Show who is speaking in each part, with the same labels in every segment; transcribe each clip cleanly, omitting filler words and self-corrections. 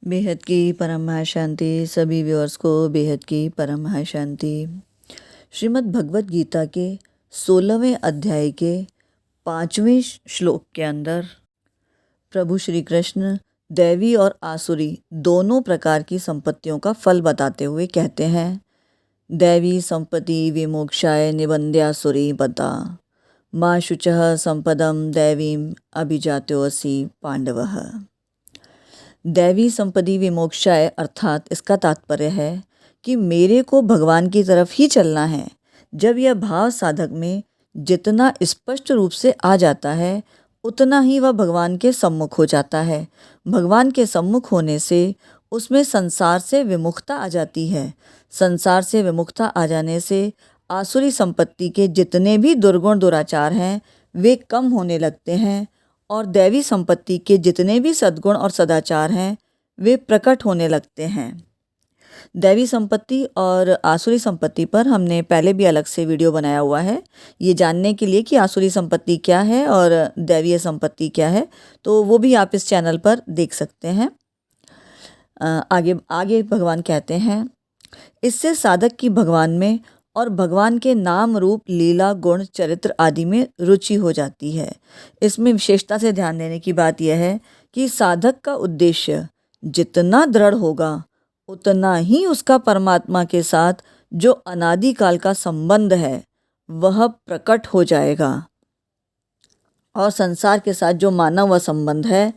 Speaker 1: बेहद की परम शांति। सभी व्यूअर्स को बेहद की परम शांति। श्रीमद् भगवत गीता के 16वें अध्याय के 5वें श्लोक के अंदर प्रभु श्री कृष्ण दैवी और आसुरी दोनों प्रकार की संपत्तियों का फल बताते हुए कहते हैं, दैवी संपत्ति विमोक्षाय निबंध्यासुरी बता माँ शुचः संपदम दैवीम अभिजात्योऽसि पांडवः। दैवी संपत्ति विमोक्षाय अर्थात इसका तात्पर्य है कि मेरे को भगवान की तरफ ही चलना है। जब यह भाव साधक में जितना स्पष्ट रूप से आ जाता है उतना ही वह भगवान के सम्मुख हो जाता है। भगवान के सम्मुख होने से उसमें संसार से विमुखता आ जाती है। संसार से विमुखता आ जाने से आसुरी संपत्ति के जितने भी दुर्गुण दुराचार हैं वे कम होने लगते हैं और दैवी संपत्ति के जितने भी सद्गुण और सदाचार हैं वे प्रकट होने लगते हैं। दैवी संपत्ति और आसुरी संपत्ति पर हमने पहले भी अलग से वीडियो बनाया हुआ है, ये जानने के लिए कि आसुरी संपत्ति क्या है और दैवीय संपत्ति क्या है, तो वो भी आप इस चैनल पर देख सकते हैं। आगे भगवान कहते हैं, इससे साधक की भगवान में और भगवान के नाम रूप लीला गुण चरित्र आदि में रुचि हो जाती है। इसमें विशेषता से ध्यान देने की बात यह है कि साधक का उद्देश्य जितना दृढ़ होगा उतना ही उसका परमात्मा के साथ जो अनादिकाल का संबंध है वह प्रकट हो जाएगा और संसार के साथ जो मानव व संबंध है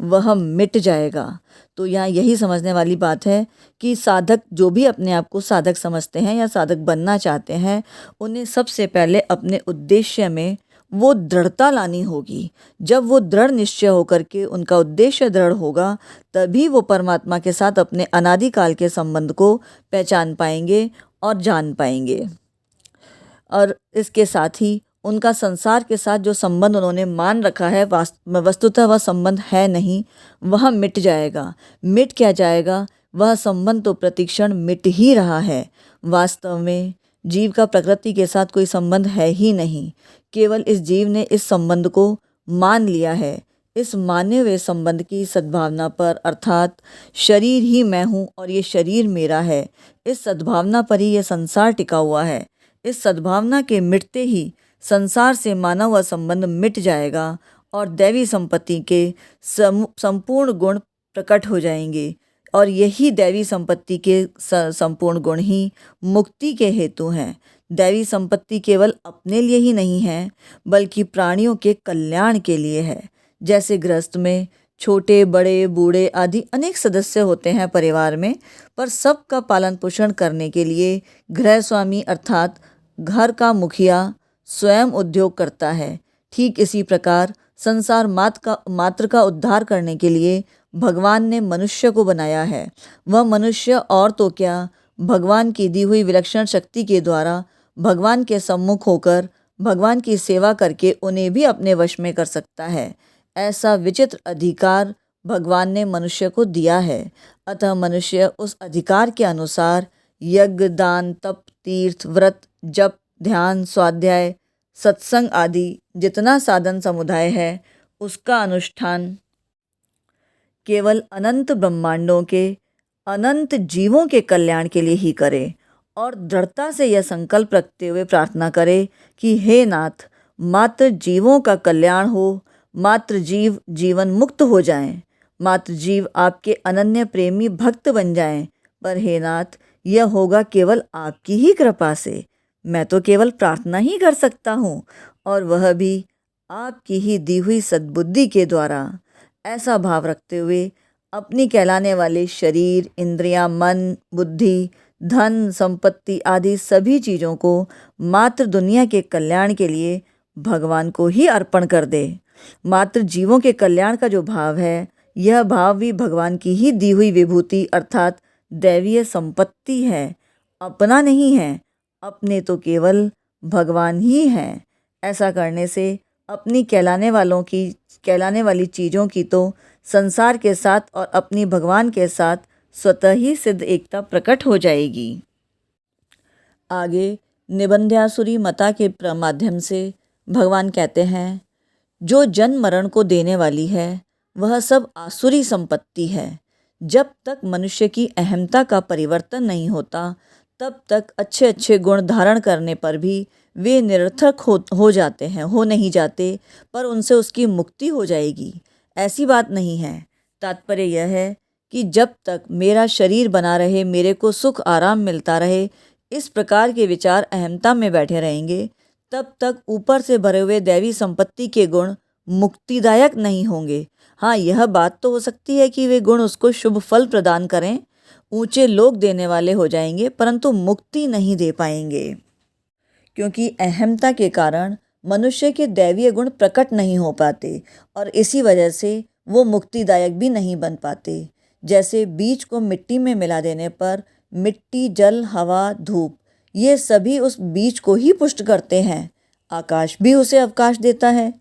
Speaker 1: वह मिट जाएगा। तो यहाँ यही समझने वाली बात है कि साधक जो भी अपने आप को साधक समझते हैं या साधक बनना चाहते हैं उन्हें सबसे पहले अपने उद्देश्य में वो दृढ़ता लानी होगी। जब वो दृढ़ निश्चय होकर के उनका उद्देश्य दृढ़ होगा तभी वो परमात्मा के साथ अपने अनादिकाल के संबंध को पहचान पाएंगे और जान पाएंगे। और इसके साथ ही उनका संसार के साथ जो संबंध उन्होंने मान रखा है वस्तुतः वह संबंध है नहीं, वह मिट जाएगा। मिट क्या जाएगा? वह संबंध तो प्रतिक्षण मिट ही रहा है। वास्तव में जीव का प्रकृति के साथ कोई संबंध है ही नहीं, केवल इस जीव ने इस संबंध को मान लिया है। इस माने हुए संबंध की सद्भावना पर अर्थात शरीर ही मैं हूँ और ये शरीर मेरा है, इस सद्भावना पर ही यह संसार टिका हुआ है। इस सद्भावना के मिटते ही संसार से मानव व संबंध मिट जाएगा और दैवी संपत्ति के संपूर्ण गुण प्रकट हो जाएंगे और यही दैवी संपत्ति के संपूर्ण गुण ही मुक्ति के हेतु हैं। दैवी संपत्ति केवल अपने लिए ही नहीं है बल्कि प्राणियों के कल्याण के लिए है। जैसे गृहस्थ में छोटे बड़े बूढ़े आदि अनेक सदस्य होते हैं परिवार में, पर सबका पालन पोषण करने के लिए गृह स्वामी अर्थात घर का मुखिया स्वयं उद्योग करता है। ठीक इसी प्रकार संसार मात्र का उद्धार करने के लिए भगवान ने मनुष्य को बनाया है। वह मनुष्य और तो क्या, भगवान की दी हुई विलक्षण शक्ति के द्वारा भगवान के सम्मुख होकर भगवान की सेवा करके उन्हें भी अपने वश में कर सकता है। ऐसा विचित्र अधिकार भगवान ने मनुष्य को दिया है। अतः मनुष्य उस अधिकार के अनुसार यज्ञ दान तप तीर्थ व्रत जप ध्यान स्वाध्याय सत्संग आदि जितना साधन समुदाय है उसका अनुष्ठान केवल अनंत ब्रह्मांडों के अनंत जीवों के कल्याण के लिए ही करे और दृढ़ता से यह संकल्प रखते हुए प्रार्थना करे कि हे नाथ, मात्र जीवों का कल्याण हो, मात्र जीव जीवन मुक्त हो जाएं, मात्र जीव आपके अनन्य प्रेमी भक्त बन जाएं। पर हे नाथ, यह होगा केवल आपकी ही कृपा से। मैं तो केवल प्रार्थना ही कर सकता हूँ और वह भी आपकी ही दी हुई सद्बुद्धि के द्वारा। ऐसा भाव रखते हुए अपनी कहलाने वाले शरीर इंद्रियां मन बुद्धि धन संपत्ति आदि सभी चीज़ों को मात्र दुनिया के कल्याण के लिए भगवान को ही अर्पण कर दे। मात्र जीवों के कल्याण का जो भाव है यह भाव भी भगवान की ही दी हुई विभूति अर्थात दैवीय संपत्ति है, अपना नहीं है। अपने तो केवल भगवान ही हैं। ऐसा करने से अपनी कहलाने वाली चीज़ों की तो संसार के साथ और अपनी भगवान के साथ स्वतः ही सिद्ध एकता प्रकट हो जाएगी। आगे निबंध्यासुरी मता के माध्यम से भगवान कहते हैं, जो जन्म मरण को देने वाली है वह सब आसुरी संपत्ति है। जब तक मनुष्य की अहमता का परिवर्तन नहीं होता, तब तक अच्छे अच्छे गुण धारण करने पर भी वे निरर्थक हो जाते हैं, हो नहीं जाते, पर उनसे उसकी मुक्ति हो जाएगी, ऐसी बात नहीं है। तात्पर्य यह है कि जब तक मेरा शरीर बना रहे, मेरे को सुख आराम मिलता रहे, इस प्रकार के विचार अहमता में बैठे रहेंगे, तब तक ऊपर से भरे हुए दैवी संपत्ति के गुण मुक्तिदायक नहीं होंगे। हाँ, यह बात तो हो सकती है कि वे गुण उसको शुभ फल प्रदान करें, ऊंचे लोग देने वाले हो जाएंगे, परंतु मुक्ति नहीं दे पाएंगे, क्योंकि अहमता के कारण मनुष्य के दैवीय गुण प्रकट नहीं हो पाते और इसी वजह से वो मुक्तिदायक भी नहीं बन पाते। जैसे बीज को मिट्टी में मिला देने पर मिट्टी, जल, हवा, धूप ये सभी उस बीज को ही पुष्ट करते हैं। आकाश भी उसे अवकाश देता है।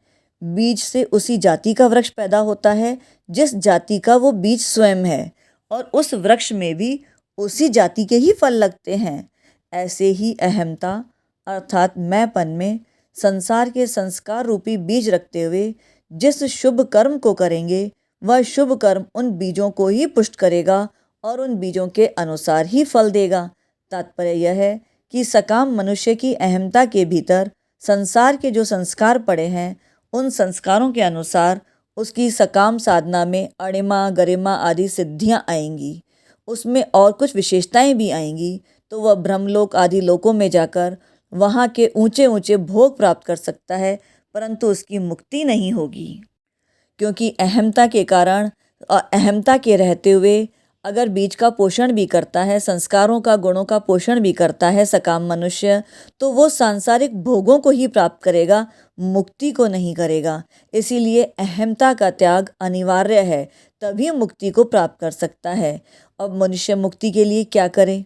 Speaker 1: बीज से उसी जाति का वृक्ष पैदा होता है जिस जाति का वो बीज स्वयं है, और उस वृक्ष में भी उसी जाति के ही फल लगते हैं। ऐसे ही अहमता अर्थात मैंपन में संसार के संस्कार रूपी बीज रखते हुए जिस शुभ कर्म को करेंगे, वह शुभ कर्म उन बीजों को ही पुष्ट करेगा और उन बीजों के अनुसार ही फल देगा। तात्पर्य यह है कि सकाम मनुष्य की अहमता के भीतर संसार के जो संस्कार पड़े हैं, उन संस्कारों के अनुसार उसकी सकाम साधना में अणिमा, गरिमा आदि सिद्धियां आएंगी, उसमें और कुछ विशेषताएं भी आएंगी, तो वह ब्रह्मलोक आदि लोकों में जाकर वहाँ के ऊंचे ऊंचे भोग प्राप्त कर सकता है, परंतु उसकी मुक्ति नहीं होगी, क्योंकि अहमता के कारण, अहमता के रहते हुए अगर बीज का पोषण भी करता है, संस्कारों का, गुणों का पोषण भी करता है सकाम मनुष्य, तो वो सांसारिक भोगों को ही प्राप्त करेगा, मुक्ति को नहीं करेगा। इसीलिए अहमता का त्याग अनिवार्य है, तभी मुक्ति को प्राप्त कर सकता है। अब मनुष्य मुक्ति के लिए क्या करे?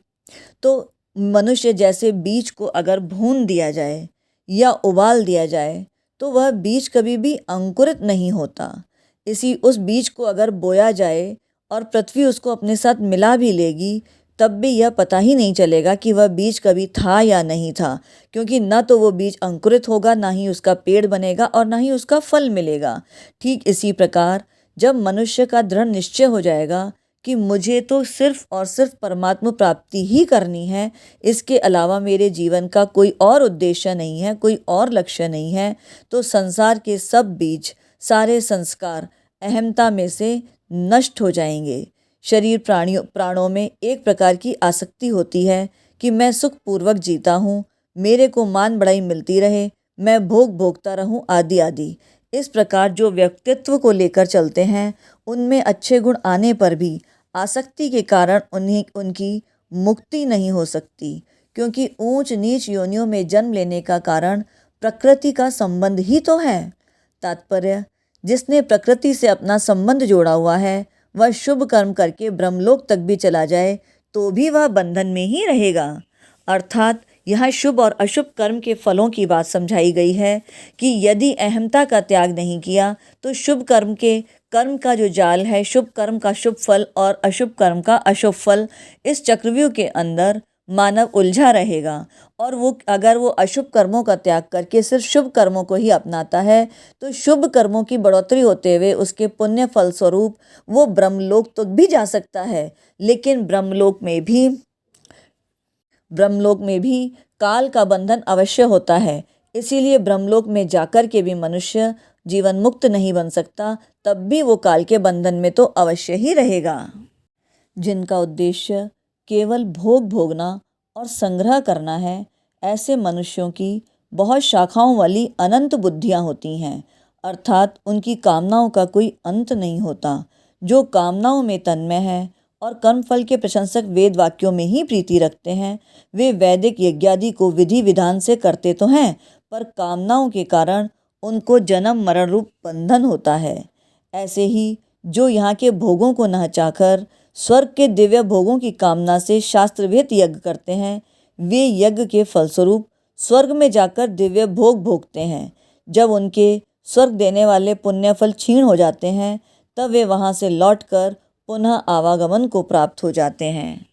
Speaker 1: तो मनुष्य जैसे बीज को अगर भून दिया जाए या उबाल दिया जाए, तो वह बीज कभी भी अंकुरित नहीं होता। उस बीज को अगर बोया जाए और पृथ्वी उसको अपने साथ मिला भी लेगी, तब भी यह पता ही नहीं चलेगा कि वह बीज कभी था या नहीं था, क्योंकि न तो वो बीज अंकुरित होगा, ना ही उसका पेड़ बनेगा और ना ही उसका फल मिलेगा। ठीक इसी प्रकार जब मनुष्य का दृढ़ निश्चय हो जाएगा कि मुझे तो सिर्फ और सिर्फ परमात्मा प्राप्ति ही करनी है, इसके अलावा मेरे जीवन का कोई और उद्देश्य नहीं है, कोई और लक्ष्य नहीं है, तो संसार के सब बीज, सारे संस्कार अहमता में से नष्ट हो जाएंगे। शरीर प्राणों में एक प्रकार की आसक्ति होती है कि मैं सुखपूर्वक जीता हूँ, मेरे को मान बढ़ाई मिलती रहे, मैं भोग भोगता रहूँ आदि आदि। इस प्रकार जो व्यक्तित्व को लेकर चलते हैं, उनमें अच्छे गुण आने पर भी आसक्ति के कारण उनकी मुक्ति नहीं हो सकती, क्योंकि ऊंच नीच योनियों में जन्म लेने का कारण प्रकृति का संबंध ही तो है। तात्पर्य, जिसने प्रकृति से अपना संबंध जोड़ा हुआ है, वह शुभ कर्म करके ब्रह्मलोक तक भी चला जाए तो भी वह बंधन में ही रहेगा। अर्थात यहाँ शुभ और अशुभ कर्म के फलों की बात समझाई गई है कि यदि अहमता का त्याग नहीं किया, तो शुभ कर्म का जो जाल है, शुभ कर्म का शुभ फल और अशुभ कर्म का अशुभ फल, इस चक्रव्यूह के अंदर मानव उलझा रहेगा। और वो अगर वो अशुभ कर्मों का त्याग करके सिर्फ शुभ कर्मों को ही अपनाता है, तो शुभ कर्मों की बढ़ोतरी होते हुए उसके पुण्य फल स्वरूप वो ब्रह्मलोक तक भी जा सकता है। लेकिन ब्रह्मलोक में भी काल का बंधन अवश्य होता है, इसीलिए ब्रह्मलोक में जाकर के भी मनुष्य जीवन मुक्त नहीं बन सकता, तब भी वो काल के बंधन में तो अवश्य ही रहेगा। जिनका उद्देश्य केवल भोग भोगना और संग्रह करना है, ऐसे मनुष्यों की बहुत शाखाओं वाली अनंत बुद्धियाँ होती हैं, अर्थात उनकी कामनाओं का कोई अंत नहीं होता। जो कामनाओं में तन्मय है और कर्मफल के प्रशंसक वेद वाक्यों में ही प्रीति रखते हैं, वे वैदिक यज्ञादि को विधि विधान से करते तो हैं, पर कामनाओं के कारण उनको जन्म मरण रूप बंधन होता है। ऐसे ही जो यहाँ के भोगों को न चाहकर स्वर्ग के दिव्य भोगों की कामना से शास्त्रविहित यज्ञ करते हैं, वे यज्ञ के फलस्वरूप स्वर्ग में जाकर दिव्य भोग भोगते हैं। जब उनके स्वर्ग देने वाले पुण्य फल क्षीण हो जाते हैं, तब वे वहाँ से लौटकर पुनः आवागमन को प्राप्त हो जाते हैं।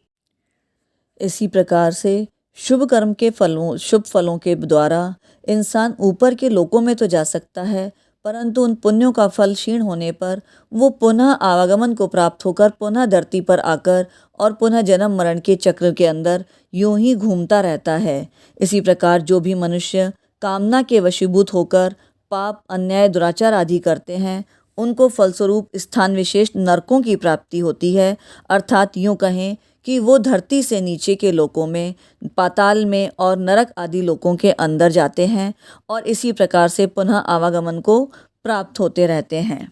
Speaker 1: इसी प्रकार से शुभ फलों के द्वारा इंसान ऊपर के लोकों में तो जा सकता है, परंतु उन पुण्यों का फल क्षीण होने पर वो पुनः आवागमन को प्राप्त होकर पुनः धरती पर आकर और पुनः जन्म मरण के चक्र के अंदर यूं ही घूमता रहता है। इसी प्रकार जो भी मनुष्य कामना के वशीभूत होकर पाप, अन्याय, दुराचार आदि करते हैं, उनको फलस्वरूप स्थान विशेष नरकों की प्राप्ति होती है। अर्थात यूँ कहें कि वो धरती से नीचे के लोकों में, पाताल में और नरक आदि लोकों के अंदर जाते हैं और इसी प्रकार से पुनः आवागमन को प्राप्त होते रहते हैं।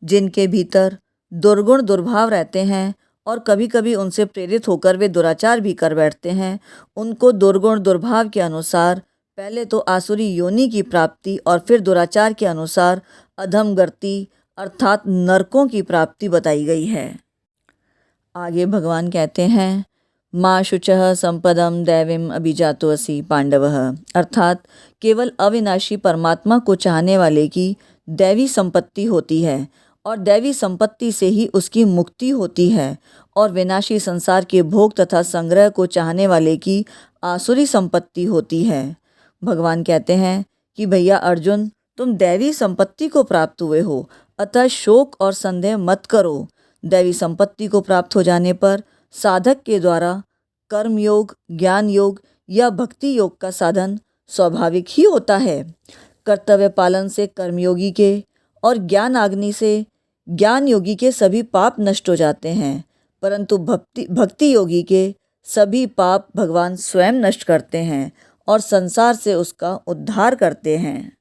Speaker 1: जिनके भीतर दुर्गुण दुर्भाव रहते हैं और कभी कभी उनसे प्रेरित होकर वे दुराचार भी कर बैठते हैं, उनको दुर्गुण दुर्भाव के अनुसार पहले तो आसुरी योनि की प्राप्ति और फिर दुराचार के अनुसार अधम गति अर्थात नरकों की प्राप्ति बताई गई है। आगे भगवान कहते हैं, माँ शुचः संपदम दैवीम अभिजातोऽसि पांडवः, अर्थात केवल अविनाशी परमात्मा को चाहने वाले की दैवी संपत्ति होती है और दैवी संपत्ति से ही उसकी मुक्ति होती है, और विनाशी संसार के भोग तथा संग्रह को चाहने वाले की आसुरी संपत्ति होती है। भगवान कहते हैं कि भैया अर्जुन, तुम दैवी संपत्ति को प्राप्त हुए हो, अतः शोक और संदेह मत करो। दैवी संपत्ति को प्राप्त हो जाने पर साधक के द्वारा कर्म योग, ज्ञान योग या भक्ति योग का साधन स्वाभाविक ही होता है। कर्तव्य पालन से कर्मयोगी के और ज्ञान अग्नि से ज्ञान योगी के सभी पाप नष्ट हो जाते हैं, परंतु भक्ति योगी के सभी पाप भगवान स्वयं नष्ट करते हैं और संसार से उसका उद्धार करते हैं।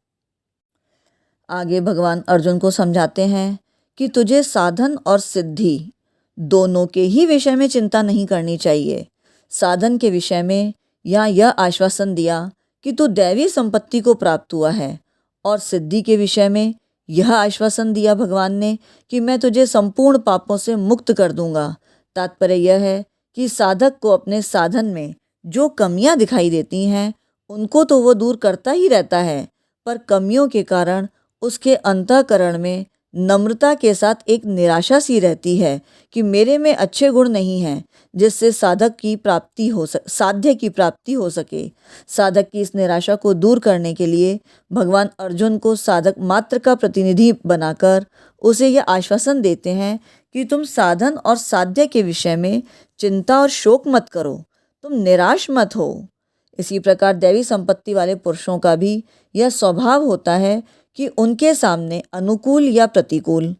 Speaker 1: आगे भगवान अर्जुन को समझाते हैं कि तुझे साधन और सिद्धि दोनों के ही विषय में चिंता नहीं करनी चाहिए। साधन के विषय में यहाँ यह आश्वासन दिया कि तू दैवी संपत्ति को प्राप्त हुआ है, और सिद्धि के विषय में यह आश्वासन दिया भगवान ने कि मैं तुझे संपूर्ण पापों से मुक्त कर दूंगा। तात्पर्य यह है कि साधक को अपने साधन में जो कमियां दिखाई देती हैं उनको तो वो दूर करता ही रहता है, पर कमियों के कारण उसके अंतःकरण में नम्रता के साथ एक निराशा सी रहती है कि मेरे में अच्छे गुण नहीं हैं, जिससे साध्य की प्राप्ति हो सके। साधक की इस निराशा को दूर करने के लिए भगवान अर्जुन को साधक मात्र का प्रतिनिधि बनाकर उसे यह आश्वासन देते हैं कि तुम साधन और साध्य के विषय में चिंता और शोक मत करो, तुम निराश मत हो। इसी प्रकार दैवी संपत्ति वाले पुरुषों का भी यह स्वभाव होता है कि उनके सामने अनुकूल या प्रतिकूल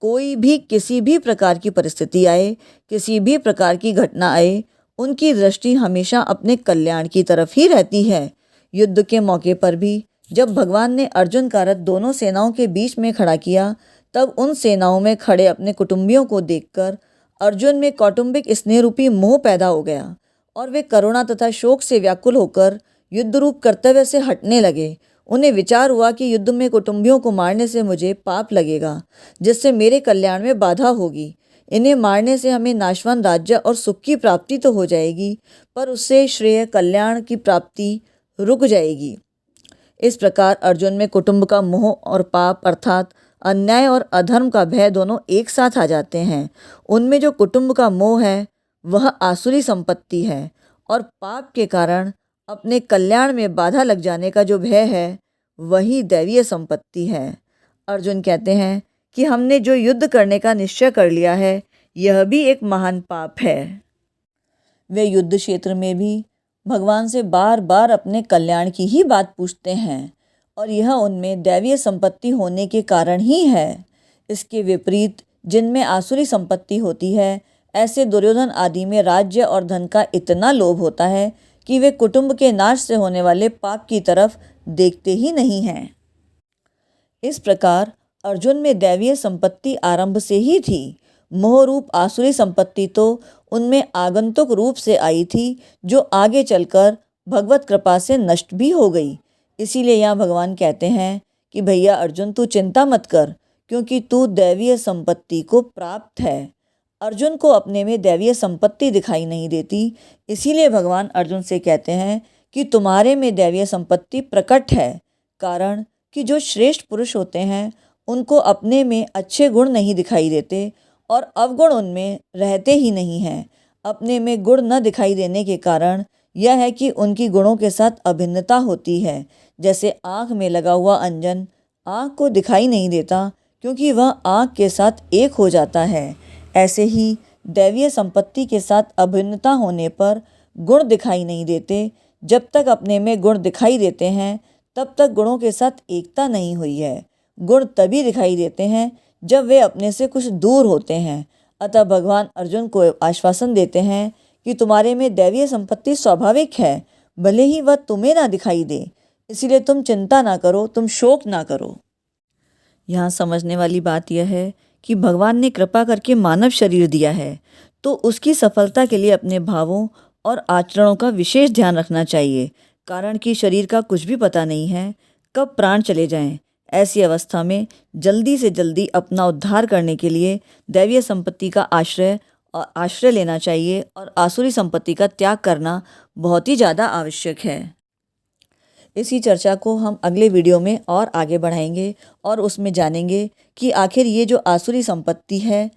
Speaker 1: कोई भी किसी भी प्रकार की परिस्थिति आए, किसी भी प्रकार की घटना आए, उनकी दृष्टि हमेशा अपने कल्याण की तरफ ही रहती है। युद्ध के मौके पर भी जब भगवान ने अर्जुन का रथ दोनों सेनाओं के बीच में खड़ा किया, तब उन सेनाओं में खड़े अपने कुटुंबियों को देखकर अर्जुन में कौटुंबिक स्नेह रूपी मोह पैदा हो गया और वे करुणा तथा शोक से व्याकुल होकर युद्ध रूप कर्तव्य से हटने लगे। उन्हें विचार हुआ कि युद्ध में कुटुंबियों को मारने से मुझे पाप लगेगा, जिससे मेरे कल्याण में बाधा होगी। इन्हें मारने से हमें नाशवान राज्य और सुख की प्राप्ति तो हो जाएगी, पर उससे श्रेय कल्याण की प्राप्ति रुक जाएगी। इस प्रकार अर्जुन में कुटुंब का मोह और पाप अर्थात अन्याय और अधर्म का भय दोनों एक साथ आ जाते हैं। उनमें जो कुटुंब का मोह है वह आसुरी संपत्ति है, और पाप के कारण अपने कल्याण में बाधा लग जाने का जो भय है वही दैवीय संपत्ति है। अर्जुन कहते हैं कि हमने जो युद्ध करने का निश्चय कर लिया है यह भी एक महान पाप है। वे युद्ध क्षेत्र में भी भगवान से बार बार अपने कल्याण की ही बात पूछते हैं, और यह उनमें दैवीय संपत्ति होने के कारण ही है। इसके विपरीत जिनमें आसुरी संपत्ति होती है, ऐसे दुर्योधन आदि में राज्य और धन का इतना लोभ होता है कि वे कुटुंब के नाश से होने वाले पाप की तरफ देखते ही नहीं हैं। इस प्रकार अर्जुन में दैवीय संपत्ति आरंभ से ही थी। मोह रूप आसुरी संपत्ति तो उनमें आगंतुक रूप से आई थी, जो आगे चलकर भगवत कृपा से नष्ट भी हो गई। इसीलिए यहाँ भगवान कहते हैं कि भैया अर्जुन, तू चिंता मत कर, क्योंकि तू दैवीय संपत्ति को प्राप्त है। अर्जुन को अपने में दैवीय संपत्ति दिखाई नहीं देती, इसीलिए भगवान अर्जुन से कहते हैं कि तुम्हारे में दैवीय संपत्ति प्रकट है। कारण कि जो श्रेष्ठ पुरुष होते हैं उनको अपने में अच्छे गुण नहीं दिखाई देते और अवगुण उनमें रहते ही नहीं हैं। अपने में गुण न दिखाई देने के कारण यह है कि उनकी गुणों के साथ अभिन्नता होती है। जैसे आँख में लगा हुआ अंजन आँख को दिखाई नहीं देता क्योंकि वह आँख के साथ एक हो जाता है। ऐसे ही दैवीय संपत्ति के साथ अभिन्नता होने पर गुण दिखाई नहीं देते। जब तक अपने में गुण दिखाई देते हैं तब तक गुणों के साथ एकता नहीं हुई है। गुण तभी दिखाई देते हैं जब वे अपने से कुछ दूर होते हैं। अतः भगवान अर्जुन को आश्वासन देते हैं कि तुम्हारे में दैवीय संपत्ति स्वाभाविक है, भले ही वह तुम्हें ना दिखाई दे। इसीलिए तुम चिंता ना करो, तुम शोक ना करो। यहाँ समझने वाली बात यह है कि भगवान ने कृपा करके मानव शरीर दिया है तो उसकी सफलता के लिए अपने भावों और आचरणों का विशेष ध्यान रखना चाहिए। कारण कि शरीर का कुछ भी पता नहीं है, कब प्राण चले जाएं। ऐसी अवस्था में जल्दी से जल्दी अपना उद्धार करने के लिए दैवीय संपत्ति का आश्रय लेना चाहिए और आसुरी संपत्ति का त्याग करना बहुत ही ज़्यादा आवश्यक है। इसी चर्चा को हम अगले वीडियो में और आगे बढ़ाएंगे और उसमें जानेंगे कि आखिर ये जो आसुरी संपत्ति है,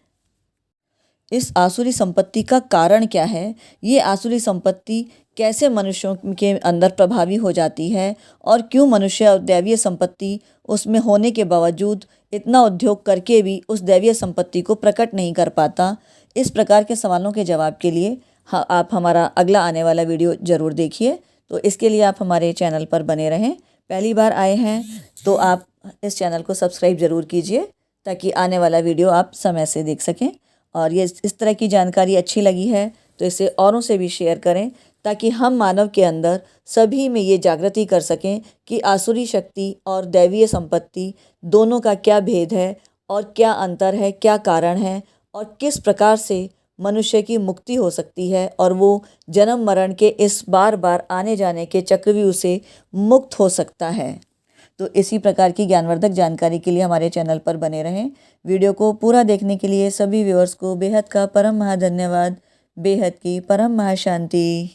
Speaker 1: इस आसुरी संपत्ति का कारण क्या है, ये आसुरी संपत्ति कैसे मनुष्यों के अंदर प्रभावी हो जाती है और क्यों मनुष्य दैवीय संपत्ति उसमें होने के बावजूद इतना उद्योग करके भी उस दैवीय संपत्ति को प्रकट नहीं कर पाता। इस प्रकार के सवालों के जवाब के लिए आप हमारा अगला आने वाला वीडियो ज़रूर देखिए। तो इसके लिए आप हमारे चैनल पर बने रहें। पहली बार आए हैं तो आप इस चैनल को सब्सक्राइब ज़रूर कीजिए ताकि आने वाला वीडियो आप समय से देख सकें। और ये इस तरह की जानकारी अच्छी लगी है तो इसे औरों से भी शेयर करें ताकि हम मानव के अंदर सभी में ये जागृति कर सकें कि आसुरी शक्ति और दैवीय संपत्ति दोनों का क्या भेद है और क्या अंतर है, क्या कारण है और किस प्रकार से मनुष्य की मुक्ति हो सकती है और वो जन्म मरण के इस बार बार आने जाने के चक्रव्यूह से मुक्त हो सकता है। तो इसी प्रकार की ज्ञानवर्धक जानकारी के लिए हमारे चैनल पर बने रहें। वीडियो को पूरा देखने के लिए सभी व्यूअर्स को बेहद का परम महाधन्यवाद। बेहद की परम महाशांति।